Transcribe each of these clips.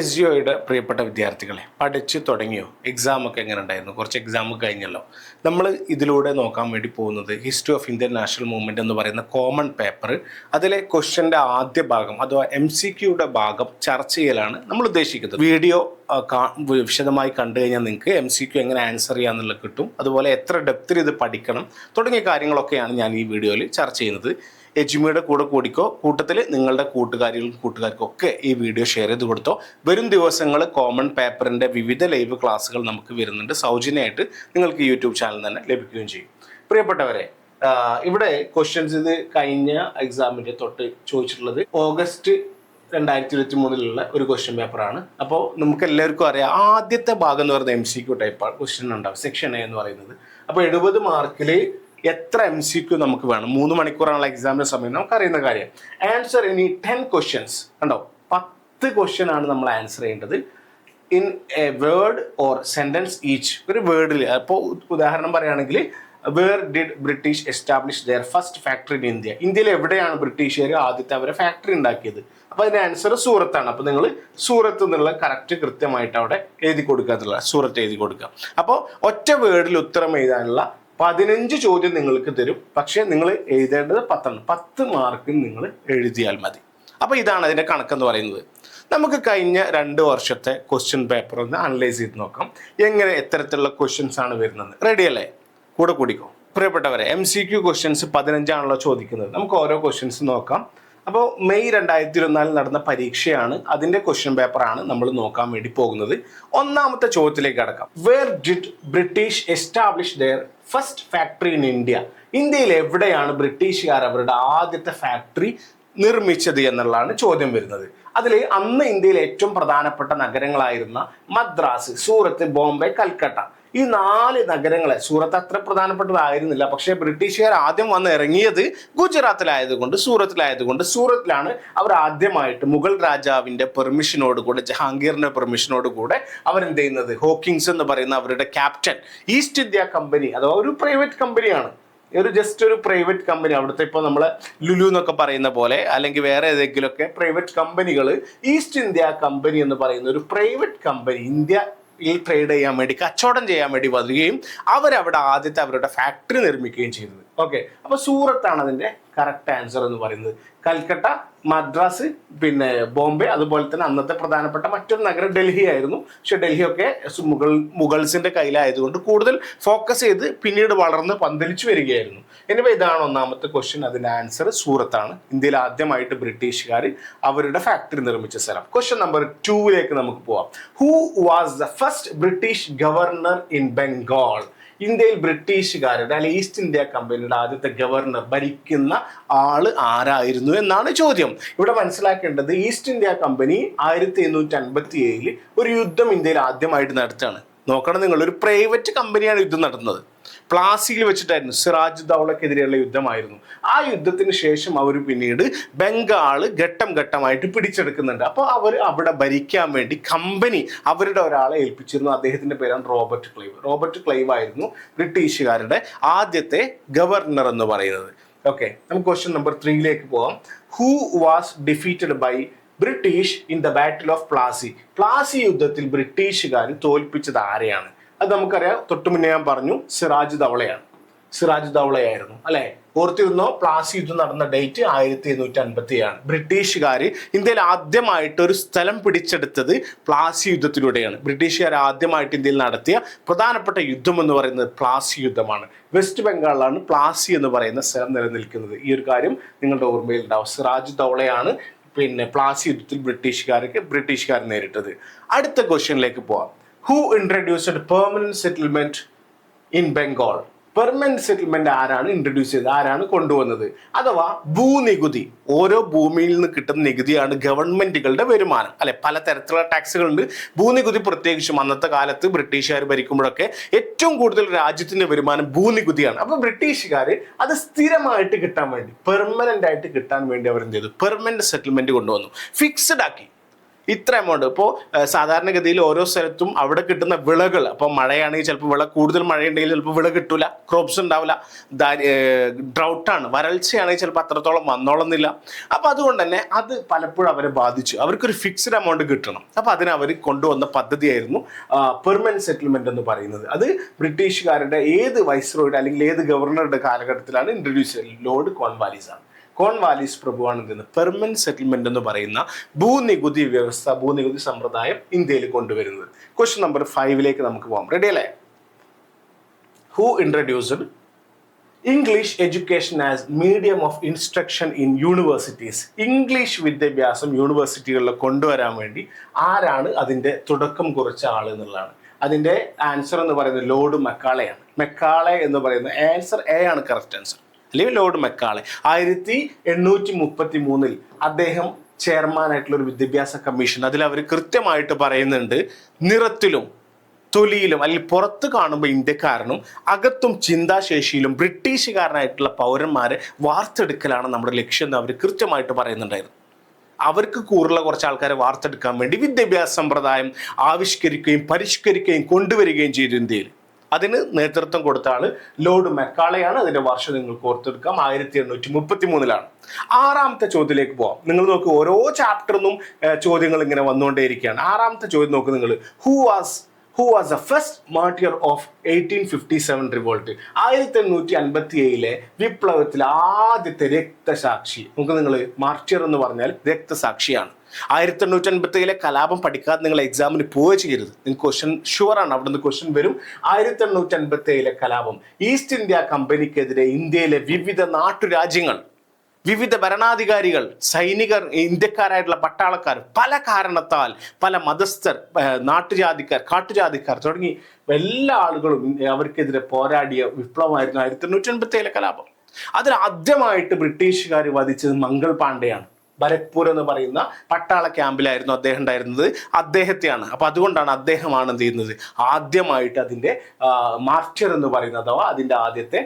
എസ്.ജിഒയുടെ പ്രിയപ്പെട്ട വിദ്യാർത്ഥികളെ, പഠിച്ചു തുടങ്ങിയോ? എക്സാമൊക്കെ എങ്ങനെ ഉണ്ടായിരുന്നു? കുറച്ച് എക്സാം കഴിഞ്ഞല്ലോ. നമ്മൾ ഇതിലൂടെ നോക്കാൻ വേണ്ടി പോകുന്നത് history of Indian national movement എന്ന് പറയുന്ന കോമൺ പേപ്പർ, അതിലെ ക്വസ്റ്റ്യൻ്റെ ആദ്യ ഭാഗം അഥവാ MCQയുടെ ഭാഗം ചർച്ച ചെയ്യലാണ് നമ്മൾ ഉദ്ദേശിക്കുന്നത്. വീഡിയോ വിശദമായി കണ്ടു കഴിഞ്ഞാൽ നിങ്ങൾക്ക് MCQ എങ്ങനെ ആൻസർ ചെയ്യാന്നുള്ളത് കിട്ടും. അതുപോലെ എത്ര ഡെപ്തിൽ ഇത് പഠിക്കണം തുടങ്ങിയ കാര്യങ്ങളൊക്കെയാണ് ഞാൻ ഈ വീഡിയോയിൽ ചർച്ച ചെയ്യുന്നത്. എജ്മിയുടെ കൂടെ കൂടിക്കോ, കൂട്ടത്തിൽ നിങ്ങളുടെ കൂട്ടുകാർക്കും ഒക്കെ ഈ വീഡിയോ ഷെയർ ചെയ്ത് കൊടുത്തോ. വരും ദിവസങ്ങൾ കോമൺ പേപ്പറിൻ്റെ വിവിധ ലൈവ് ക്ലാസ്സുകൾ നമുക്ക് വരുന്നുണ്ട്. സൗജന്യമായിട്ട് നിങ്ങൾക്ക് യൂട്യൂബ് ചാനൽ തന്നെ ലഭിക്കുകയും ചെയ്യും. പ്രിയപ്പെട്ടവരെ, ഇവിടെ ക്വസ്റ്റ്യൻസ് ഇത് കഴിഞ്ഞ എക്സാമിൻ്റെ തൊട്ട് ചോദിച്ചിട്ടുള്ളത് ഓഗസ്റ്റ് 2023 ഒരു ക്വസ്റ്റ്യൻ പേപ്പറാണ്. അപ്പോൾ നമുക്ക് എല്ലാവർക്കും അറിയാം, ആദ്യത്തെ ഭാഗം എന്ന് പറയുന്നത് MCQ ടൈപ്പാണ് ക്വസ്റ്റ്യൻ ഉണ്ടാവും, സെക്ഷൻ A എന്ന് പറയുന്നത്. അപ്പോൾ 70 മാർക്കിൽ എത്ര MCQ നമുക്ക് വേണം? 3 മണിക്കൂറാണുള്ള എക്സാമിൻ്റെ സമയം, നമുക്കറിയുന്ന കാര്യം. ആൻസർ ഇനി 10 ക്വസ്റ്റ്യൻസ് ഉണ്ടോ, 10 ക്വസ്റ്റ്യൻ ആണ് നമ്മൾ ആൻസർ ചെയ്യേണ്ടത്. In a word or sentence each, ഒരു വേർഡിൽ. അപ്പോൾ ഉദാഹരണം പറയുകയാണെങ്കിൽ, where did British establish their first factory in India? ഇന്ത്യയിൽ എവിടെയാണ് ബ്രിട്ടീഷുകാർ ആദ്യത്തെ അവരെ ഫാക്ടറി ഉണ്ടാക്കിയത്? അപ്പോൾ അതിൻ്റെ ആൻസർ സൂറത്താണ്. അപ്പോൾ നിങ്ങൾ സൂറത്ത് എന്നുള്ള കറക്റ്റ് കൃത്യമായിട്ട് അവിടെ എഴുതി കൊടുക്കുക എന്നുള്ള, സൂറത്ത് എഴുതി കൊടുക്കുക. അപ്പോൾ ഒറ്റ വേർഡിൽ ഉത്തരം എഴുതാനുള്ള 15 ചോദ്യം നിങ്ങൾക്ക് തരും. പക്ഷേ നിങ്ങൾ എഴുതേണ്ടത് 10 മാർക്കിന് നിങ്ങൾ എഴുതിയാൽ മതി. അപ്പോൾ ഇതാണ് അതിൻ്റെ കണക്കെന്ന് പറയുന്നത്. നമുക്ക് കഴിഞ്ഞ 2 വർഷത്തെ ക്വസ്റ്റ്യൻ പേപ്പർ ഒന്ന് അനലൈസ് ചെയ്ത് നോക്കാം, എങ്ങനെ എത്തരത്തിലുള്ള ക്വസ്റ്റ്യൻസ് ആണ് വരുന്നത്. റെഡി അല്ലേ? കൂടെ കൂടിക്കോ. പ്രിയപ്പെട്ടവരെ, MCQ ക്വസ്റ്റ്യൻസ് 15 ആണല്ലോ ചോദിക്കുന്നത്. നമുക്ക് ഓരോ ക്വസ്റ്റ്യൻസ് നോക്കാം. അപ്പോൾ മെയ് 2024 നടന്ന പരീക്ഷയാണ്, അതിൻ്റെ ക്വസ്റ്റ്യൻ പേപ്പറാണ് നമ്മൾ നോക്കാൻ വേണ്ടി പോകുന്നത്. ഒന്നാമത്തെ ചോദ്യത്തിലേക്ക് കടക്കാം. Where did British establish their first factory in India? ഇന്ത്യയിൽ എവിടെയാണ് ബ്രിട്ടീഷുകാർ അവരുടെ ആദ്യത്തെ ഫാക്ടറി നിർമ്മിച്ചത് എന്നുള്ളതാണ് ചോദ്യം വരുന്നത്. അതിൽ അന്ന് ഇന്ത്യയിൽ ഏറ്റവും പ്രധാനപ്പെട്ട നഗരങ്ങളായിരുന്ന മദ്രാസ്, സൂറത്ത്, ബോംബെ, കൽക്കട്ട, ഈ 4 നഗരങ്ങളെ, സൂറത്ത് അത്ര പ്രധാനപ്പെട്ടതായിരുന്നില്ല, പക്ഷേ ബ്രിട്ടീഷുകാർ ആദ്യം വന്ന് ഇറങ്ങിയത് ഗുജറാത്തിലായതുകൊണ്ട്, സൂറത്തിലാണ് അവർ ആദ്യമായിട്ട് മുഗൾ രാജാവിൻ്റെ പെർമിഷനോട് കൂടെ, ജഹാംഗീറിൻ്റെ പെർമിഷനോട് കൂടെ അവരെന്ത് ചെയ്യുന്നത്, ഹോക്കിങ്സ് എന്ന് പറയുന്ന അവരുടെ ക്യാപ്റ്റൻ, ഈസ്റ്റ് ഇന്ത്യ കമ്പനി അഥവാ ഒരു പ്രൈവറ്റ് കമ്പനിയാണ്, ജസ്റ്റ് ഒരു പ്രൈവറ്റ് കമ്പനി, അവിടുത്തെ ഇപ്പോൾ നമ്മൾ ലുലു എന്നൊക്കെ പറയുന്ന പോലെ, അല്ലെങ്കിൽ വേറെ ഏതെങ്കിലുമൊക്കെ പ്രൈവറ്റ് കമ്പനികൾ, ഈസ്റ്റ് ഇന്ത്യ കമ്പനി എന്ന് പറയുന്ന ഒരു പ്രൈവറ്റ് കമ്പനി ഇന്ത്യയിൽ ട്രേഡ് ചെയ്യാൻ വേണ്ടി, കച്ചവടം ചെയ്യാൻ വേണ്ടി വരികയും അവരവിടെ ആദ്യത്തെ അവരുടെ ഫാക്ടറി നിർമ്മിക്കുകയും ചെയ്തത്. ഓക്കെ, അപ്പോൾ സൂറത്താണ് അതിൻ്റെ കറക്റ്റ് ആൻസർ എന്ന് പറയുന്നത്. കൽക്കട്ട, മദ്രാസ്, പിന്നെ ബോംബെ, അതുപോലെ തന്നെ അന്നത്തെ പ്രധാനപ്പെട്ട മറ്റൊരു നഗരം ഡൽഹി ആയിരുന്നു. പക്ഷെ ഡൽഹിയൊക്കെ മുഗൾസിന്റെ കയ്യിലായതുകൊണ്ട് കൂടുതൽ ഫോക്കസ് ചെയ്ത് പിന്നീട് വളർന്ന് പന്തലിച്ചു വരികയായിരുന്നു. എനിവേ, ഇതാണ് ഒന്നാമത്തെ ക്വസ്റ്റ്യൻ. അതിൻ്റെ ആൻസർ സൂറത്താണ്. ഇന്ത്യയിൽ ആദ്യമായിട്ട് ബ്രിട്ടീഷുകാർ അവരുടെ ഫാക്ടറി നിർമ്മിച്ച സ്ഥലം. ക്വസ്റ്റ്യൻ നമ്പർ 2 നമുക്ക് പോവാം. Who was the first British governor in Bengal? ഇന്ത്യയിൽ ബ്രിട്ടീഷുകാരുടെ അല്ലെങ്കിൽ ഈസ്റ്റ് ഇന്ത്യ കമ്പനിയുടെ ആദ്യത്തെ ഗവർണർ, ഭരിക്കുന്ന ആള് ആരായിരുന്നു എന്നാണ് ചോദ്യം. ഇവിടെ മനസ്സിലാക്കേണ്ടത്, ഈസ്റ്റ് ഇന്ത്യ കമ്പനി 1857 ഒരു യുദ്ധം ഇന്ത്യയിൽ ആദ്യമായിട്ട് നടത്തുകയാണ്. നോക്കണം നിങ്ങൾ, ഒരു പ്രൈവറ്റ് കമ്പനിയാണ് യുദ്ധം നടത്തുന്നത്. പ്ലാസിയിൽ വെച്ചിട്ടായിരുന്നു, സിറാജ് ദൗളക്കെതിരെയുള്ള യുദ്ധമായിരുന്നു. ആ യുദ്ധത്തിന് ശേഷം അവർ പിന്നീട് ബംഗാൾ ഘട്ടം ഘട്ടമായിട്ട് പിടിച്ചെടുക്കുന്നുണ്ട്. അപ്പോൾ അവർ അവിടെ ഭരിക്കാൻ വേണ്ടി കമ്പനി അവരുടെ ഒരാളെ ഏൽപ്പിച്ചിരുന്നു. അദ്ദേഹത്തിൻ്റെ പേരാണ് റോബർട്ട് ക്ലൈവ് ആയിരുന്നു ബ്രിട്ടീഷുകാരുടെ ആദ്യത്തെ ഗവർണർ എന്ന് പറയുന്നത്. ഓക്കെ, നമുക്ക് ക്വസ്റ്റ്യൻ നമ്പർ 3 പോകാം. Who was defeated by British in the battle of Plassey? Plassey യുദ്ധത്തിൽ ബ്രിട്ടീഷുകാർ തോൽപ്പിച്ചത് ആരെയാണ്? അത് നമുക്കറിയാം, തൊട്ടു മുന്നേ ഞാൻ പറഞ്ഞു, സിറാജ് ദൗളയായിരുന്നു അല്ലെ? ഓർത്തിരുന്നോ? പ്ലാസി യുദ്ധം നടന്ന ഡേറ്റ് 1857. ബ്രിട്ടീഷുകാർ ഇന്ത്യയിൽ ആദ്യമായിട്ട് ഒരു സ്ഥലം പിടിച്ചെടുത്തത് പ്ലാസി യുദ്ധത്തിലൂടെയാണ്. ബ്രിട്ടീഷുകാർ ആദ്യമായിട്ട് ഇന്ത്യയിൽ നടത്തിയ പ്രധാനപ്പെട്ട യുദ്ധം എന്ന് പറയുന്നത് പ്ലാസി യുദ്ധമാണ്. വെസ്റ്റ് ബംഗാളിലാണ് പ്ലാസി എന്ന് പറയുന്ന സ്ഥലം നിലനിൽക്കുന്നത്. ഈ ഒരു കാര്യം നിങ്ങളുടെ ഓർമ്മയിൽ ഉണ്ടാവും. സിറാജ് ദൗളയാണ് പിന്നെ പ്ലാസി യുദ്ധത്തിൽ ബ്രിട്ടീഷുകാർ നേരിട്ടത്. അടുത്ത ക്വസ്റ്റ്യനിലേക്ക് പോവാം. Who introduced permanent settlement in Bengal? Permanent settlement ആരാണ് ഇൻട്രൊഡ്യൂസ് ചെയ്തത്, ആരാണ് കൊണ്ടുവന്നത്? അഥവാ ഭൂനികുതി, ഓരോ ഭൂമിയിൽ നിന്ന് കിട്ടുന്ന നികുതിയാണ് ഗവൺമെന്റുകളുടെ വരുമാനം അല്ലെ? പലതരത്തിലുള്ള ടാക്സുകളുണ്ട്. ഭൂനികുതി പ്രത്യേകിച്ചും അന്നത്തെ കാലത്ത് ബ്രിട്ടീഷുകാർ ഭരിക്കുമ്പോഴൊക്കെ ഏറ്റവും കൂടുതൽ രാജ്യത്തിന്റെ വരുമാനം ഭൂനികുതിയാണ്. അപ്പൊ ബ്രിട്ടീഷുകാർ അത് സ്ഥിരമായിട്ട് കിട്ടാൻ വേണ്ടി, പെർമനന്റ് ആയിട്ട് കിട്ടാൻ വേണ്ടി അവർ എന്ത് ചെയ്തു? പെർമനന്റ് സെറ്റിൽമെന്റ് കൊണ്ടുവന്നു, ഫിക്സഡ് ആക്കി. ഇത്ര എമൗണ്ട്. ഇപ്പോൾ സാധാരണഗതിയിൽ ഓരോ സ്ഥലത്തും അവിടെ കിട്ടുന്ന വിളകൾ, അപ്പോൾ മഴയാണെങ്കിൽ ചിലപ്പോൾ കൂടുതൽ മഴയുണ്ടെങ്കിൽ ചിലപ്പോൾ വിള കിട്ടൂല, ക്രോപ്സ് ഉണ്ടാവില്ല. ഡ്രൗട്ടാണ്, വരൾച്ചയാണെങ്കിൽ ചിലപ്പോൾ അത്രത്തോളം വന്നോളുന്നില്ല. അപ്പോൾ അതുകൊണ്ട് തന്നെ അത് പലപ്പോഴും അവരെ ബാധിച്ചു. അവർക്കൊരു ഫിക്സ്ഡ് എമൗണ്ട് കിട്ടണം. അപ്പോൾ അതിന് അവർ കൊണ്ടുവന്ന പദ്ധതിയായിരുന്നു പെർമനന്റ് സെറ്റിൽമെന്റ് എന്ന് പറയുന്നത്. അത് ബ്രിട്ടീഷുകാരുടെ ഏത് വൈസ്രോയുടെ അല്ലെങ്കിൽ ഏത് ഗവർണറുടെ കാലഘട്ടത്തിലാണ് ഇൻട്രൊഡ്യൂസ് ചെയ്തത്? ലോർഡ് കോൺവാലിസ് ആണ്. കോൺവാലിസ് പ്രഭുവാണ് ഇതിന് പെർമനന്റ് സെറ്റിൽമെന്റ് എന്ന് പറയുന്ന ഭൂനികുതി വ്യവസ്ഥ, ഭൂനികുതി സമ്പ്രദായം ഇന്ത്യയിൽ കൊണ്ടുവരുന്നത്. ക്വസ്റ്റ്യൻ നമ്പർ 5 നമുക്ക് പോകാം. റെഡി അല്ലേ? Who introduced English education as medium of instruction in universities? English വിദ്യാഭ്യാസം യൂണിവേഴ്സിറ്റികളിൽ കൊണ്ടുവരാൻ വേണ്ടി ആരാണ് അതിൻ്റെ തുടക്കം കുറിച്ച ആൾ എന്നുള്ളതാണ്. അതിൻ്റെ ആൻസർ എന്ന് പറയുന്നത് ലോർഡ് മെക്കാളെയാണ്. മെക്കാളെ എന്ന് പറയുന്ന ആൻസർ എ ആണ് കറക്റ്റ് ആൻസർ, അല്ലെങ്കിൽ ലോർഡ് മെക്കാളെ. 1833 അദ്ദേഹം ചെയർമാനായിട്ടുള്ള ഒരു വിദ്യാഭ്യാസ കമ്മീഷൻ, അതിൽ അവർ കൃത്യമായിട്ട് പറയുന്നുണ്ട്, നിറത്തിലും തൊലിയിലും അല്ലെങ്കിൽ പുറത്ത് കാണുമ്പോൾ ഇന്ത്യക്കാരനും അകത്തും ചിന്താശേഷിയിലും ബ്രിട്ടീഷുകാരനായിട്ടുള്ള പൗരന്മാരെ വാർത്തെടുക്കലാണ് നമ്മുടെ ലക്ഷ്യം എന്ന് അവർ കൃത്യമായിട്ട് പറയുന്നുണ്ടായിരുന്നു. അവർക്ക് കൂടുതലുള്ള കുറച്ച് ആൾക്കാരെ വാർത്തെടുക്കാൻ വേണ്ടി വിദ്യാഭ്യാസ സമ്പ്രദായം ആവിഷ്കരിക്കുകയും പരിഷ്കരിക്കുകയും കൊണ്ടുവരികയും ചെയ്തു ഇന്ത്യയിൽ. അതിന് നേതൃത്വം കൊടുത്ത ആള് ലോർഡ് മെക്കാളെയാണ്. അതിന്റെ വർഷം നിങ്ങൾക്ക് ഓർത്തെടുക്കാം, 1833. 6ാമത്തെ ചോദ്യത്തിലേക്ക് പോവാം. നിങ്ങൾ നോക്ക്, ഓരോ ചാപ്റ്ററിനും ചോദ്യങ്ങൾ ഇങ്ങനെ വന്നുകൊണ്ടേയിരിക്കുകയാണ്. 6ാമത്തെ ചോദ്യം നോക്ക് നിങ്ങൾ. Who was the first martyr of 1857 revolt? 1857 വിപ്ലവത്തിലെ ആദ്യത്തെ രക്തസാക്ഷി. നമുക്ക് നിങ്ങൾ മാർട്ടിയർ എന്ന് പറഞ്ഞാൽ രക്തസാക്ഷിയാണ്. 1857 കലാപം പഠിക്കാതെ നിങ്ങൾ എക്സാമിന് പോവുക ചെയ്യരുത്. നിങ്ങൾക്ക് ക്വസ്റ്റ്യൻ ഷുവറാണ്, അവിടെ നിന്ന് ക്വസ്റ്റ്യൻ വരും. 1857 കലാപം, ഈസ്റ്റ് ഇന്ത്യ കമ്പനിക്കെതിരെ ഇന്ത്യയിലെ വിവിധ നാട്ടുരാജ്യങ്ങൾ, വിവിധ ഭരണാധികാരികൾ, സൈനികർ, ഇന്ത്യക്കാരായിട്ടുള്ള പട്ടാളക്കാർ, പല കാരണത്താൽ പല മതസ്ഥർ, നാട്ടുജാതിക്കാർ, കാട്ടുജാതിക്കാർ തുടങ്ങി എല്ലാ ആളുകളും അവർക്കെതിരെ പോരാടിയ വിപ്ലവമായിരുന്നു 1857 കലാപം. അതിൽ ആദ്യമായിട്ട് ബ്രിട്ടീഷുകാർ വധിച്ചത് മംഗൾ പാണ്ഡെയാണ്. ഭരത്പൂർ എന്ന് പറയുന്ന പട്ടാള ക്യാമ്പിലായിരുന്നു അദ്ദേഹം ഉണ്ടായിരുന്നത്. അദ്ദേഹത്തെയാണ്. അപ്പൊ അതുകൊണ്ടാണ് അദ്ദേഹമാണ് എന്ത് ചെയ്യുന്നത്, ആദ്യമായിട്ട് അതിന്റെ മാർട്ടിയർ എന്ന് പറയുന്നത്, അഥവാ അതിന്റെ ആദ്യത്തെ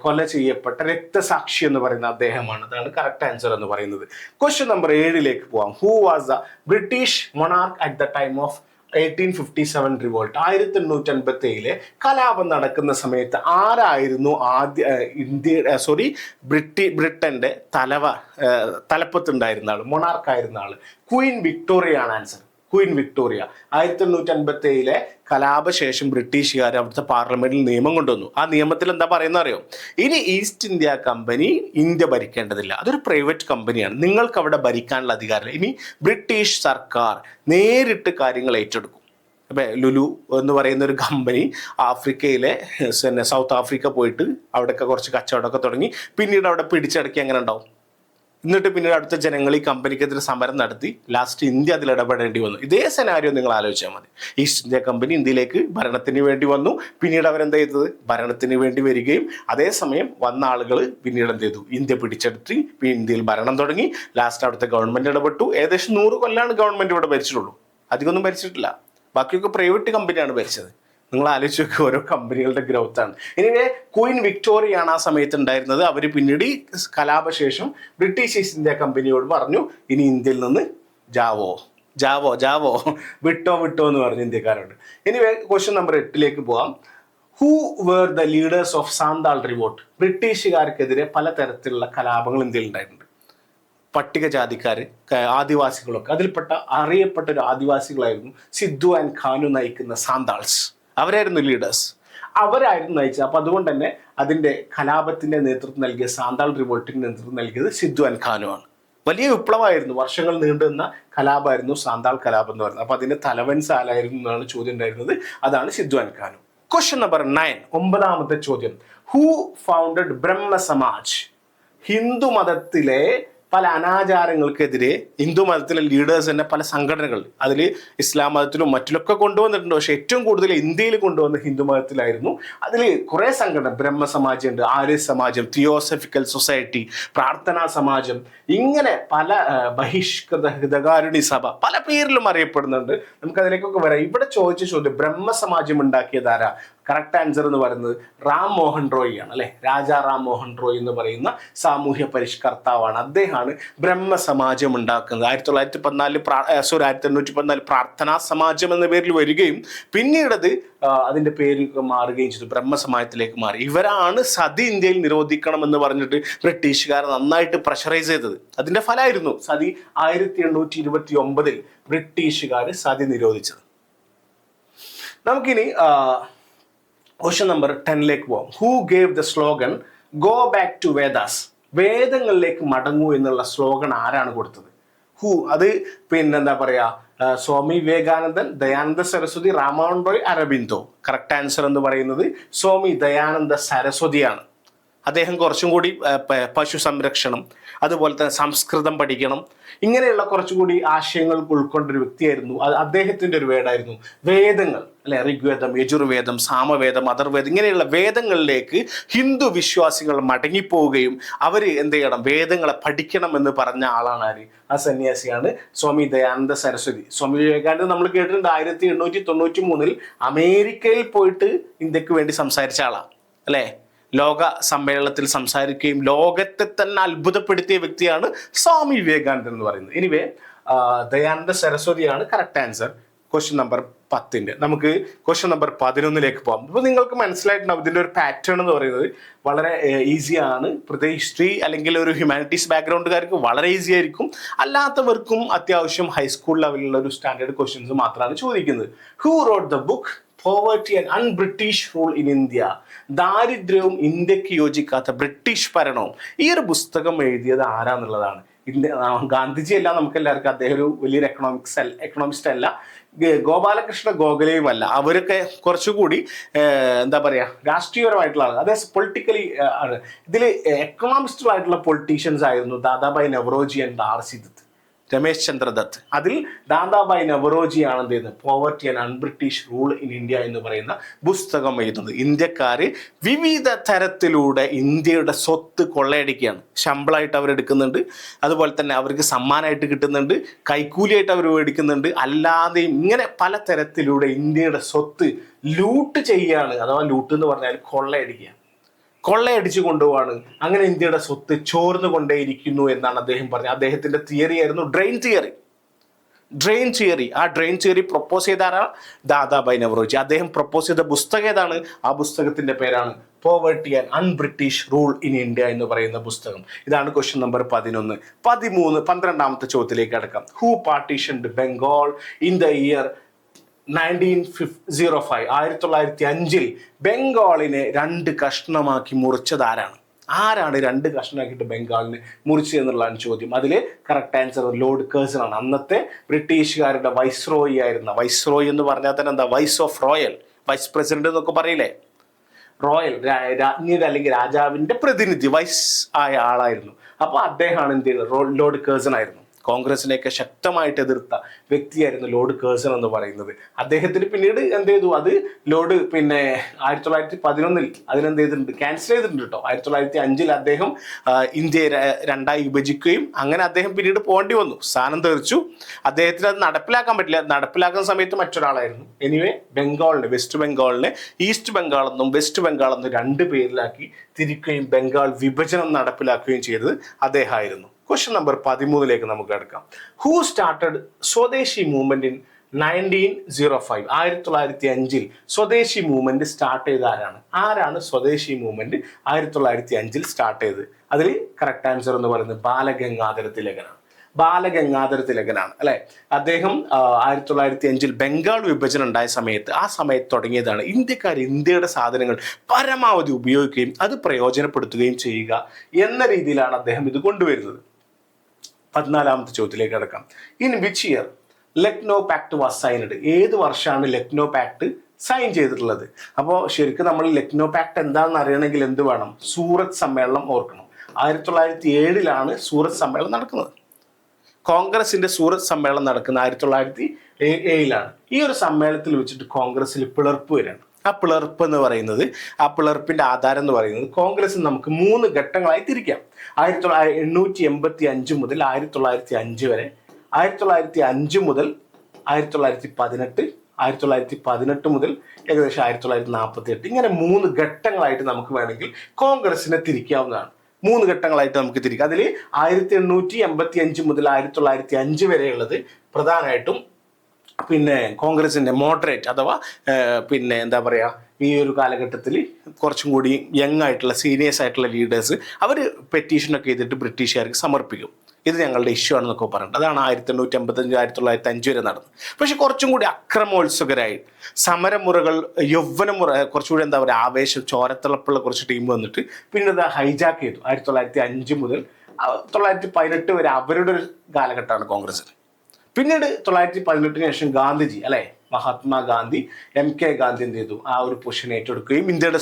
കൊല ചെയ്യപ്പെട്ട രക്തസാക്ഷി എന്ന് പറയുന്ന അദ്ദേഹമാണ്. അതാണ് കറക്റ്റ് ആൻസർ എന്ന് പറയുന്നത്. ക്വസ്റ്റ്യൻ നമ്പർ 7 പോവാം. Who was the British monarch at the time of 1857 revolt? 1857 കലാപം നടക്കുന്ന സമയത്ത് ആരായിരുന്നു ബ്രിട്ടന്റെ തലപ്പത്തുണ്ടായിരുന്ന ആള്, മൊണാർക്കായിരുന്ന ആള്? ക്വീൻ വിക്ടോറിയ ആണ് ആൻസർ. Queen Victoria. 1857 കലാപശേഷം ബ്രിട്ടീഷുകാർ അവിടുത്തെ പാർലമെന്റിൽ നിയമം കൊണ്ടുവന്നു. ആ നിയമത്തിൽ എന്താ പറയുന്നത് അറിയോ? ഇനി ഈസ്റ്റ് ഇന്ത്യ കമ്പനി ഇന്ത്യ ഭരിക്കേണ്ടതില്ല, അതൊരു പ്രൈവറ്റ് കമ്പനിയാണ്, നിങ്ങൾക്ക് അവിടെ ഭരിക്കാനുള്ള അധികാരമില്ല. ഇനി ബ്രിട്ടീഷ് സർക്കാർ നേരിട്ട് കാര്യങ്ങൾ ഏറ്റെടുക്കും. അപ്പം ലുലു എന്ന് പറയുന്ന ഒരു കമ്പനി ആഫ്രിക്കയിലെ സൗത്ത് ആഫ്രിക്ക പോയിട്ട് അവിടെയൊക്കെ കുറച്ച് കച്ചവടമൊക്കെ തുടങ്ങി, പിന്നീട് അവിടെ പിടിച്ചടക്കി എങ്ങനെ ഉണ്ടാവും? എന്നിട്ട് പിന്നീട് അടുത്ത ജനങ്ങൾ ഈ കമ്പനിക്കെതിരെ സമരം നടത്തി, ലാസ്റ്റ് ഇന്ത്യ അതിൽ ഇടപെടേണ്ടി വന്നു. ഇതേ സെനാരിയോ നിങ്ങൾ ആലോചിച്ചാൽ മതി. ഈസ്റ്റ് ഇന്ത്യ കമ്പനി ഇന്ത്യയിലേക്ക് ഭരണത്തിന് വേണ്ടി വന്നു, പിന്നീട് അവരെന്താ ചെയ്തത്, ഭരണത്തിന് വേണ്ടി വരികയും അതേസമയം വന്ന ആളുകൾ പിന്നീട് എന്ത് ചെയ്തു, ഇന്ത്യ പിടിച്ചെടുത്ത് ഇന്ത്യയിൽ ഭരണം തുടങ്ങി. ലാസ്റ്റ് അവിടുത്തെ ഗവൺമെന്റ് ഇടപെട്ടു. ഏകദേശം 100 കൊല്ലാണ് ഗവൺമെന്റ് ഇവിടെ ഭരിച്ചിട്ടുള്ളൂ, അധികമൊന്നും ഭരിച്ചിട്ടില്ല. ബാക്കിയൊക്കെ പ്രൈവറ്റ് കമ്പനിയാണ് ഭരിച്ചത്. നിങ്ങൾ ആലോചിച്ച് നോക്കുക, ഓരോ കമ്പനികളുടെ ഗ്രോത്ത് ആണ്. ഇനി ക്വീൻ വിക്ടോറിയാണ് ആ സമയത്ത് ഉണ്ടായിരുന്നത്. അവർ പിന്നീട് ഈ കലാപശേഷം ബ്രിട്ടീഷ് ഈസ്റ്റ് ഇന്ത്യ കമ്പനിയോട് പറഞ്ഞു, ഇനി ഇന്ത്യയിൽ നിന്ന് ജാവോ വിട്ടോ എന്ന് പറഞ്ഞു ഇന്ത്യക്കാരോട്. ഇനി ക്വസ്റ്റ്യൻ നമ്പർ 8 പോവാം. Who where the leaders of Santhal revolt? ബ്രിട്ടീഷുകാർക്കെതിരെ പലതരത്തിലുള്ള കലാപങ്ങൾ ഇന്ത്യയിൽ ഉണ്ടായിട്ടുണ്ട്. പട്ടികജാതിക്കാർ, ആദിവാസികളൊക്കെ, അതിൽപ്പെട്ട അറിയപ്പെട്ട ഒരു ആദിവാസികളായിരുന്നു സിദ്ധു ആൻഡ് ഖാനു നയിക്കുന്ന സാന്താൾസ്. അവരായിരുന്നു ലീഡേഴ്സ്, അവരായിരുന്നു നയിച്ചത്. അപ്പൊ അതുകൊണ്ട് തന്നെ അതിന്റെ കലാപത്തിന്റെ നേതൃത്വം നൽകിയ, സാന്താൾ റിവോൾട്ടിന് നേതൃത്വം നൽകിയത് സിദ്ധു ആൻഡ് ഖാനു ആണ്. വലിയ വിപ്ലവമായിരുന്നു, വർഷങ്ങൾ നീണ്ടുനിന്ന കലാപമായിരുന്നു സാന്താൾ കലാപം എന്ന് പറയുന്നത്. അപ്പൊ അതിന്റെ തലവൻ സാലായിരുന്നു എന്നാണ് ചോദ്യം ഉണ്ടായിരുന്നത്. അതാണ് സിദ്ധു ആൻഡ് ഖാനു. ക്വസ്റ്റ്യൻ നമ്പർ 9, 9ാമത്തെ ചോദ്യം. ഹു ഫൗണ്ടഡ് ബ്രഹ്മ സമാജ്? ഹിന്ദു മതത്തിലെ പല അനാചാരങ്ങൾക്കെതിരെ ഹിന്ദു മതത്തിലെ ലീഡേഴ്സ് തന്നെ പല സംഘടനകൾ, അതിൽ ഇസ്ലാം മതത്തിലും മറ്റിലൊക്കെ കൊണ്ടുവന്നിട്ടുണ്ട്. പക്ഷെ ഏറ്റവും കൂടുതൽ ഇന്ത്യയിൽ കൊണ്ടുവന്ന ഹിന്ദു മതത്തിലായിരുന്നു. അതിൽ കുറേ സംഘടന, ബ്രഹ്മസമാജം ഉണ്ട്, ആര്യ സമാജം, തിയോസഫിക്കൽ സൊസൈറ്റി, പ്രാർത്ഥനാ സമാജം, ഇങ്ങനെ പല, ബഹിഷ്കൃത ഹിതകാരുണി സഭ, പല പേരിലും അറിയപ്പെടുന്നുണ്ട്. നമുക്കതിലേക്കൊക്കെ വരാം. ഇവിടെ ചോദിച്ച ചോദ്യം, ബ്രഹ്മസമാജം ഉണ്ടാക്കിയതാരാ? കറക്റ്റ് ആൻസർ എന്ന് പറയുന്നത് റാം മോഹൻ റോയ് ആണ് അല്ലെ. രാജാ റാം മോഹൻ റോയ് എന്ന് പറയുന്ന സാമൂഹ്യ പരിഷ്കർത്താവാണ്. അദ്ദേഹമാണ് ബ്രഹ്മസമാജം ഉണ്ടാക്കുന്നത്. 1814 പ്രാർത്ഥനാ സമാജം എന്ന പേരിൽ വരികയും പിന്നീടത് അതിന്റെ പേര് മാറുകയും ചെയ്തു, ബ്രഹ്മസമാജത്തിലേക്ക് മാറി. ഇവരാണ് സതി ഇന്ത്യയിൽ നിരോധിക്കണം എന്ന് പറഞ്ഞിട്ട് ബ്രിട്ടീഷുകാർ നന്നായിട്ട് പ്രഷറൈസ് ചെയ്തത്. അതിന്റെ ഫലമായിരുന്നു സതി 1829 ബ്രിട്ടീഷുകാർ സതി നിരോധിച്ചത്. നമുക്കിനി ക്വസ്റ്റ്യൻ നമ്പർ 10 പോകാം. Who gave the slogan go back to Vedas? വേദങ്ങളിലേക്ക് മടങ്ങൂ എന്നുള്ള സ്ലോഗൻ ആരാണ് കൊടുത്തത്? ഹൂ, അത് പിന്നെന്താ പറയാ, സ്വാമി വിവേകാനന്ദൻ, ദയാനന്ദ സരസ്വതി, രാമമോഹൻ റോയ്, അരബിന്ദോ. കറക്റ്റ് ആൻസർ എന്ന് പറയുന്നത് സ്വാമി ദയാനന്ദ സരസ്വതിയാണ്. അദ്ദേഹം കുറച്ചും കൂടി പശു സംരക്ഷണം, അതുപോലെ തന്നെ സംസ്കൃതം പഠിക്കണം, ഇങ്ങനെയുള്ള കുറച്ചുകൂടി ആശയങ്ങൾ ഉൾക്കൊണ്ടൊരു വ്യക്തിയായിരുന്നു. അദ്ദേഹത്തിന്റെ ഒരു വേർഡായിരുന്നു വേദങ്ങൾ അല്ലെ. ഋഗ്വേദം, യജുർവേദം, സാമവേദം, അഥർവേദം, ഇങ്ങനെയുള്ള വേദങ്ങളിലേക്ക് ഹിന്ദു വിശ്വാസികൾ മടങ്ങിപ്പോവുകയും അവർ എന്ത് ചെയ്യണം, വേദങ്ങളെ പഠിക്കണം എന്ന് പറഞ്ഞ ആളാണ് ആര്? ആ സന്യാസിയാണ് സ്വാമി ദയാനന്ദ സരസ്വതി. സ്വാമി വിവേകാനന്ദൻ നമ്മൾ കേട്ടിട്ടുണ്ട് 1893 അമേരിക്കയിൽ പോയിട്ട് ഇന്ത്യക്ക് വേണ്ടി സംസാരിച്ച ആളാണ് അല്ലേ. ലോക സമ്മേളനത്തിൽ സംസാരിക്കുകയും ലോകത്തെ തന്നെ അത്ഭുതപ്പെടുത്തിയ വ്യക്തിയാണ് സ്വാമി വിവേകാനന്ദൻ എന്ന് പറയുന്നത്. എനിവേ ദയാനന്ദ സരസ്വതിയാണ് കറക്റ്റ് ആൻസർ. Question number 10. നമുക്ക് ക്വസ്റ്റ്യൻ നമ്പർ 11 പോകാം. അപ്പോൾ നിങ്ങൾക്ക് മനസ്സിലായിട്ടുണ്ടാവും ഇതിൻ്റെ ഒരു പാറ്റേൺ എന്ന് പറയുന്നത് വളരെ ഈസിയാണ്. പ്രത്യേകിച്ച് ഹിസ്റ്ററി അല്ലെങ്കിൽ ഒരു ഹ്യൂമാനിറ്റീസ് ബാക്ക്ഗ്രൗണ്ടുകാർക്ക് വളരെ ഈസി ആയിരിക്കും. അല്ലാത്തവർക്കും അത്യാവശ്യം ഹൈസ്കൂൾ ലെവലിലുള്ള ഒരു സ്റ്റാൻഡേർഡ് ക്വസ്റ്റ്യൻസ് മാത്രമാണ് ചോദിക്കുന്നത്. Who wrote the book poverty and un-British rule in India? ദാരിദ്ര്യവും ഇന്ത്യക്ക് യോജിക്കാത്ത ബ്രിട്ടീഷ് ഭരണവും. ഈ ഒരു പുസ്തകം എഴുതിയത് ആരാന്നുള്ളതാണ്. ഗാന്ധിജി അല്ല, നമുക്ക് എല്ലാവർക്കും അദ്ദേഹം ഒരു വലിയൊരു എക്കണോമിസ്റ്റ് അല്ല, ഗോപാലകൃഷ്ണ ഗോഖലെയുമല്ല. അവരൊക്കെ കുറച്ചുകൂടി എന്താ പറയുക രാഷ്ട്രീയപരമായിട്ടുള്ള ആളുകൾ. അതായത് പൊളിറ്റിക്കലി ആണ്. ഇതിൽ എക്കണോമിസ്റ്റുകളായിട്ടുള്ള പൊളിറ്റീഷ്യൻസ് ആയിരുന്നു ദാദാഭായ് നവറോജി ആൻഡ് R.C. ദത്ത്, രമേശ് ചന്ദ്ര ദത്ത്. അതിൽ ദാദാഭായ് നവറോജിയാണ് എന്ത് ചെയ്യുന്നത് poverty and un-British rule in India എന്ന് പറയുന്ന പുസ്തകം എഴുതുന്നത്. ഇന്ത്യക്കാര് വിവിധ തരത്തിലൂടെ ഇന്ത്യയുടെ സ്വത്ത് കൊള്ളയടിക്കുകയാണ്. ശമ്പളമായിട്ട് അവരെടുക്കുന്നുണ്ട്, അതുപോലെ തന്നെ അവർക്ക് സമ്മാനമായിട്ട് കിട്ടുന്നുണ്ട്, കൈക്കൂലിയായിട്ട് അവർ മേടിക്കുന്നുണ്ട്, അല്ലാതെയും ഇങ്ങനെ പല തരത്തിലൂടെ ഇന്ത്യയുടെ സ്വത്ത് ലൂട്ട് ചെയ്യുകയാണ്. അഥവാ ലൂട്ട് എന്ന് പറഞ്ഞാൽ കൊള്ളയടിച്ചു കൊണ്ടുപോവാണ്. അങ്ങനെ ഇന്ത്യയുടെ സ്വത്ത് ചോർന്നു കൊണ്ടേയിരിക്കുന്നു എന്നാണ് അദ്ദേഹം പറഞ്ഞത്. അദ്ദേഹത്തിന്റെ തിയറി ആയിരുന്നു ഡ്രെയിൻ തിയറി. ആ ഡ്രെയിൻ തിയറി പ്രൊപ്പോസ് ചെയ്ത ആരാണ്? ദാദാഭായ് നവറോജി. അദ്ദേഹം പ്രൊപ്പോസ് ചെയ്ത പുസ്തകം ഏതാണ്? ആ പുസ്തകത്തിന്റെ പേരാണ് poverty and un-British rule in India എന്ന് പറയുന്ന പുസ്തകം. ഇതാണ് ക്വസ്റ്റ്യൻ നമ്പർ 11. 12ാമത്തെ ചോദ്യത്തിലേക്ക് കടക്കാം. Who partitioned Bengal in the year 1905? 1905 ബംഗാളിനെ 2 കഷ്ണമാക്കി മുറിച്ചത് ആരാണ്? 2 കഷ്ണമാക്കിയിട്ട് ബംഗാളിനെ മുറിച്ചു എന്നുള്ളതാണ് ചോദ്യം. അതിൽ കറക്റ്റ് ആൻസർ ലോർഡ് കേഴ്സൺ ആണ്. അന്നത്തെ ബ്രിട്ടീഷുകാരുടെ വൈസ്രോയി ആയിരുന്ന, വൈസ്രോയി എന്ന് പറഞ്ഞാൽ തന്നെ എന്താ, vice of royal, vice president എന്നൊക്കെ പറയില്ലേ, റോയൽ രാജ്ഞിയുടെ അല്ലെങ്കിൽ രാജാവിന്റെ പ്രതിനിധി, വൈസ് ആയ ആളായിരുന്നു. അപ്പോൾ അദ്ദേഹമാണ് എന്ത് ചെയ്യുന്നത്, ലോർഡ് കേഴ്സൺ ആയിരുന്നു. കോൺഗ്രസിനെയൊക്കെ ശക്തമായിട്ട് എതിർത്ത വ്യക്തിയായിരുന്നു ലോർഡ് കേഴ്സൺ എന്ന് പറയുന്നത്. അദ്ദേഹത്തിന് പിന്നീട് എന്ത് ചെയ്തു, അത് ലോർഡ് 1911 അതിനെന്ത് ചെയ്തിട്ടുണ്ട്, ക്യാൻസൽ ചെയ്തിട്ടുണ്ട് കേട്ടോ. 1905 അദ്ദേഹം ഇന്ത്യയെ 2ആയി വിഭജിക്കുകയും അങ്ങനെ അദ്ദേഹം പിന്നീട് പോകേണ്ടി വന്നു, സ്ഥാനം തെറിച്ചു. അദ്ദേഹത്തിന് അത് നടപ്പിലാക്കാൻ പറ്റില്ല. നടപ്പിലാക്കുന്ന സമയത്ത് മറ്റൊരാളായിരുന്നു. എനിവേ ബംഗാളിനെ, വെസ്റ്റ് ബംഗാളിനെ ഈസ്റ്റ് ബംഗാൾ എന്നും വെസ്റ്റ് ബംഗാൾ എന്നും 2 പേരിലാക്കി തിരിക്കുകയും ബംഗാൾ വിഭജനം നടപ്പിലാക്കുകയും ചെയ്തത് അദ്ദേഹമായിരുന്നു. ക്വസ്റ്റ്യൻ നമ്പർ 13 നമുക്ക് കിടക്കാം. ഹൂ സ്റ്റാർട്ടഡ് സ്വദേശി മൂവ്മെന്റ് ഇൻ 1905? 1905 സ്വദേശി മൂവ്മെന്റ് സ്റ്റാർട്ട് ചെയ്ത ആരാണ് സ്വദേശി മൂവ്മെന്റ് 1905 സ്റ്റാർട്ട് ചെയ്തത്? അതിൽ കറക്റ്റ് ആൻസർ എന്ന് പറയുന്നത് ബാലഗംഗാധര തിലകനാണ് അല്ലെ. അദ്ദേഹം 1905 ബംഗാൾ വിഭജനം ഉണ്ടായ സമയത്ത് തുടങ്ങിയതാണ് ഇന്ത്യക്കാർ ഇന്ത്യയുടെ സാധനങ്ങൾ പരമാവധി ഉപയോഗിക്കുകയും അത് പ്രയോജനപ്പെടുത്തുകയും ചെയ്യുക എന്ന രീതിയിലാണ് അദ്ദേഹം ഇത് കൊണ്ടുവരുന്നത്. 14ാമത്തെ ചോദ്യത്തിലേക്ക് കിടക്കാം. In which year Lucknow pact was signed? ഏത് വർഷമാണ് ലക്നോ പാക്ട് സൈൻ ചെയ്തിട്ടുള്ളത്? അപ്പോൾ ശരിക്കും നമ്മൾ ലക്നോ പാക്ട് എന്താണെന്ന് അറിയണമെങ്കിൽ എന്ത് വേണം, സൂറത്ത് സമ്മേളനം ഓർക്കണം. 1907 സൂറത്ത് സമ്മേളനം നടക്കുന്നത്. കോൺഗ്രസിന്റെ സൂറത്ത് സമ്മേളനം നടക്കുന്നത് 1907 ഈ ഒരു സമ്മേളനത്തിൽ വെച്ചിട്ട് കോൺഗ്രസിൽ പിളർപ്പ് വരികയാണ്. ആ പിളർപ്പ് എന്ന് പറയുന്നത്, ആ പിളർപ്പിന്റെ ആധാരം എന്ന് പറയുന്നത് കോൺഗ്രസ് നമുക്ക് 3 ഘട്ടങ്ങളായി തിരിക്കാം. 1885 മുതൽ 1905 വരെ, 1905 മുതൽ 1918, 1918 മുതൽ ഏകദേശം 1948, ഇങ്ങനെ 3 ഘട്ടങ്ങളായിട്ട് നമുക്ക് വേണമെങ്കിൽ കോൺഗ്രസിനെ തിരിക്കാവുന്നതാണ്. 3 ഘട്ടങ്ങളായിട്ട് നമുക്ക് തിരിക്കാം. അതിൽ 1885 മുതൽ 1905 വരെയുള്ളത് പ്രധാനമായിട്ടും കോൺഗ്രസിന്റെ മോഡറേറ്റ് അഥവാ എന്താ പറയുക, ഈ ഒരു കാലഘട്ടത്തിൽ കുറച്ചും കൂടി യങ് ആയിട്ടുള്ള സീനിയേഴ്സ് ആയിട്ടുള്ള ലീഡേഴ്സ് അവർ പെറ്റീഷനൊക്കെ ചെയ്തിട്ട് ബ്രിട്ടീഷുകാർക്ക് സമർപ്പിക്കും. ഇത് ഞങ്ങളുടെ ഇഷ്യൂ ആണെന്നൊക്കെ പറഞ്ഞിട്ട് അതാണ് 1885 1905 വരെ നടന്നത്. പക്ഷെ കുറച്ചും കൂടി അക്രമോത്സുകരായി സമരമുറകൾ, യൗവനമുറ, കുറച്ചുകൂടി എന്താ പറയുക, ആവേശം, ചോരത്തിളപ്പുള്ള കുറച്ച് ടീം വന്നിട്ട് പിന്നെ അത് ഹൈജാക്ക് ചെയ്തു. 1905 മുതൽ 1918 വരെ അവരുടെ ഒരു കാലഘട്ടമാണ് കോൺഗ്രസിന്. പിന്നീട് 1918 ശേഷം ഗാന്ധിജി മഹാത്മാഗാന്ധി, MK ഗാന്ധി എന്ത് ചെയ്തു, ആ ഒരു പൊസിഷൻ ഏറ്റെടുക്കുകയും ഇന്ത്യയുടെ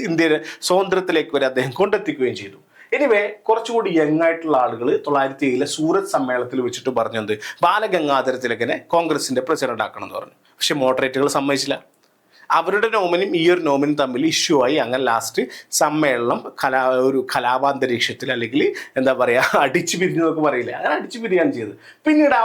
ഇന്ത്യയുടെ സ്വാതന്ത്ര്യത്തിലേക്ക് വരെ അദ്ദേഹം കൊണ്ടെത്തിക്കുകയും ചെയ്തു. എനിവേ കുറച്ചുകൂടി യങ് ആയിട്ടുള്ള ആളുകൾ 1907 സൂറത്ത് സമ്മേളനത്തിൽ വെച്ചിട്ട് പറഞ്ഞത് ബാലഗംഗാധര തിലകനെ കോൺഗ്രസിന്റെ പ്രസിഡന്റ് ആക്കണം എന്ന് പറഞ്ഞു. പക്ഷെ മോഡറേറ്റുകൾ സമ്മതിച്ചില്ല. അവരുടെ നോമിനും ഈ ഒരു നോമിനും തമ്മിൽ ഇഷ്യൂ ആയി. അങ്ങനെ ലാസ്റ്റ് സമ്മേളനം ഒരു കലാപാന്തരീക്ഷത്തിൽ, അല്ലെങ്കിൽ എന്താ പറയുക, അടിച്ചു പിരിഞ്ഞു എന്നൊക്കെ പറയില്ല, അങ്ങനെ അടിച്ചു പിരിയാണ് ചെയ്തത്. പിന്നീട് ആ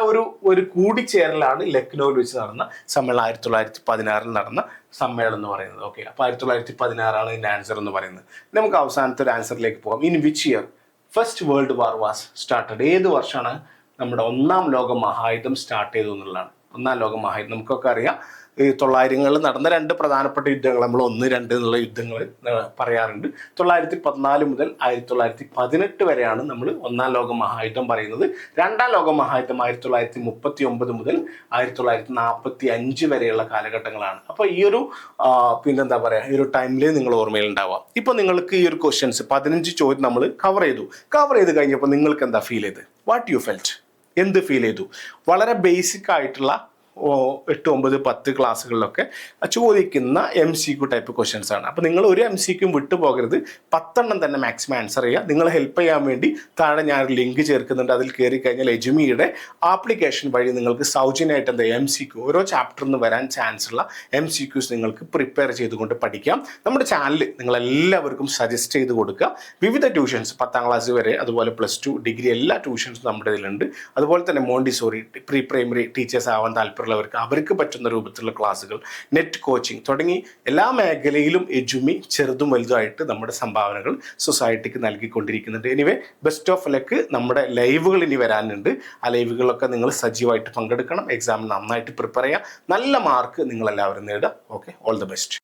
ഒരു കൂടിച്ചേരലാണ് ലക്നൌവിൽ വെച്ച് നടന്ന സമ്മേളനം, 1916 നടന്ന സമ്മേളനം എന്ന് പറയുന്നത്. ഓക്കെ, അപ്പോൾ 1916 ഇതിൻ്റെ ആൻസർ എന്ന് പറയുന്നത്. നമുക്ക് അവസാനത്തെ ഒരു ആൻസറിലേക്ക് പോകാം. In which year first world war was started? ഏത് വർഷമാണ് നമ്മുടെ 1ാം ലോക മഹായുദ്ധം സ്റ്റാർട്ട് ചെയ്തു എന്നുള്ളതാണ്. 1ാം ലോക മഹായുദ്ധം നമുക്കൊക്കെ അറിയാം. ഈ 900 നടന്ന 2 പ്രധാനപ്പെട്ട യുദ്ധങ്ങൾ, നമ്മൾ 1, 2 എന്നുള്ള യുദ്ധങ്ങൾ പറയാറുണ്ട്. 1914 മുതൽ 1918 വരെയാണ് നമ്മൾ 1ാം ലോക മഹായുദ്ധം പറയുന്നത്. 2ാം ലോക മഹായുദ്ധം 1939 മുതൽ 1945 വരെയുള്ള കാലഘട്ടങ്ങളാണ്. അപ്പോൾ ഈ ഒരു എന്താ പറയുക, ഈ ഒരു ടൈമിൽ നിങ്ങൾ ഓർമ്മയിൽ ഉണ്ടാവാം. ഇപ്പോൾ നിങ്ങൾക്ക് ഈ ഒരു ക്വസ്റ്റ്യൻസ് 15 ചോദ്യം നമ്മൾ കവർ ചെയ്ത് കഴിഞ്ഞപ്പോൾ നിങ്ങൾക്ക് എന്താ ഫീൽ ചെയ്ത്? What you felt? എന്ത് ഫീൽ ചെയ്തു? വളരെ ബേസിക് ആയിട്ടുള്ള 8, 9, 10 ക്ലാസ്സുകളിലൊക്കെ ചോദിക്കുന്ന MCQ ടൈപ്പ് ക്വസ്റ്റ്യൻസ് ആണ്. അപ്പോൾ നിങ്ങൾ ഒരു MCQ വിട്ടു പോകരുത്. 10 തന്നെ മാക്സിമം ആൻസർ ചെയ്യുക. നിങ്ങളെ ഹെൽപ്പ് ചെയ്യാൻ വേണ്ടി താഴെ ഞാനൊരു ലിങ്ക് ചേർക്കുന്നുണ്ട്. അതിൽ കയറി കഴിഞ്ഞാൽ എജുമിയുടെ ആപ്ലിക്കേഷൻ വഴി നിങ്ങൾക്ക് സൗജന്യമായിട്ട് MCQ ഓരോ ചാപ്റ്ററിൽ നിന്ന് വരാൻ ചാൻസ് ഉള്ള MCQs നിങ്ങൾക്ക് പ്രിപ്പയർ ചെയ്തുകൊണ്ട് പഠിക്കാം. നമ്മുടെ ചാനൽ നിങ്ങളെല്ലാവർക്കും സജസ്റ്റ് ചെയ്ത് കൊടുക്കുക. വിവിധ ട്യൂഷൻസ് 10ാം ക്ലാസ് വരെ, അതുപോലെ +2, ഡിഗ്രി എല്ലാ ട്യൂഷൻസും നമ്മുടെ ഇതിലുണ്ട്. അതുപോലെ തന്നെ മോണ്ടിസോറി, പ്രീ പ്രൈമറി ടീച്ചേഴ്സ് ആവാൻ അവർക്ക് പറ്റുന്ന രൂപത്തിലുള്ള ക്ലാസ്സുകൾ, നെറ്റ് കോച്ചിങ് തുടങ്ങി എല്ലാ മേഖലയിലും എജുമി ചെറുതും വലുതുമായിട്ട് നമ്മുടെ സംഭാവനകൾ സൊസൈറ്റിക്ക് നൽകിക്കൊണ്ടിരിക്കുന്നുണ്ട്. Anyway best of luck. നമ്മുടെ ലൈവുകൾ ഇനി വരാനുണ്ട്. ആ ലൈവുകളൊക്കെ നിങ്ങൾ സജീവമായിട്ട് പങ്കെടുക്കണം. എക്സാം നന്നായിട്ട് പ്രിപ്പയർ ചെയ്യുക. നല്ല മാർക്ക് നിങ്ങളെല്ലാവരും നേടുക. Okay, all the best.